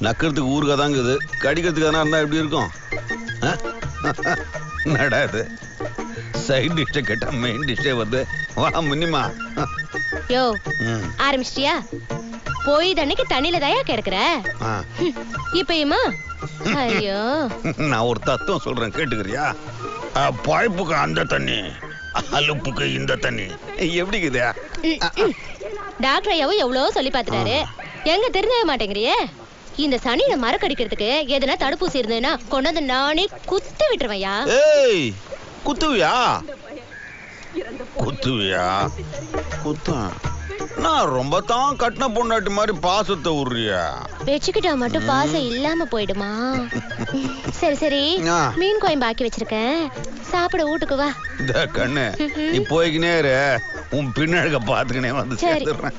நக்கிறதுக்கு ஊருக்கா தாங்குது, கடிக்கிறதுக்கு எதனா இருந்தா எப்படி இருக்கும்? நடாது சைட் டிஷ்ஷை கேட்டா மெயின் டிஷ்ஷே வருது. வா முன்னிமா. யோ ஆரம்பிச்சிட்டியா? போய் தண்ணிக்கு தண்ணியில தயா கிடக்குற இப்பயுமா? ஐயோ நான் ஒரு தத்துவம் சொல்றேன் கேட்டுக்கிறியா? பாய்ப்புக்கு அந்த தண்ணி, அலுப்புக்கு இந்த தண்ணி. எப்படிக்குது? டாக்டர் ஐயாவும் எவ்வளவு சொல்லி பாத்துட்டாரு, எங்க தெரிஞ்ச மாட்டேங்கிறியே. இந்த சனியில மரக்கடிக்கிறதுக்கு எதுனா தடுப்பூசி இருந்ததுன்னா கொண்டு வந்து நானே குத்து விட்டுருவையா. ஏய் குத்துவியா? குத்துவியா? குத்த நான் ரொம்ப தான் கட்டின பொண்ணாட்டி மாதிரி பாசத்தை விடுறியா? வச்சுக்கிட்டா மட்டும் பாசம் இல்லாம போயிடுமா? சரி சரி, மீன் குழம்பு ஆக்கி வச்சிருக்கேன், சாப்பிட வீட்டுக்கு வா. கண்ணு நீ போய்க்கினே உன் பின்னழக பாத்துக்கினே வந்து சேர்த்துறேன்.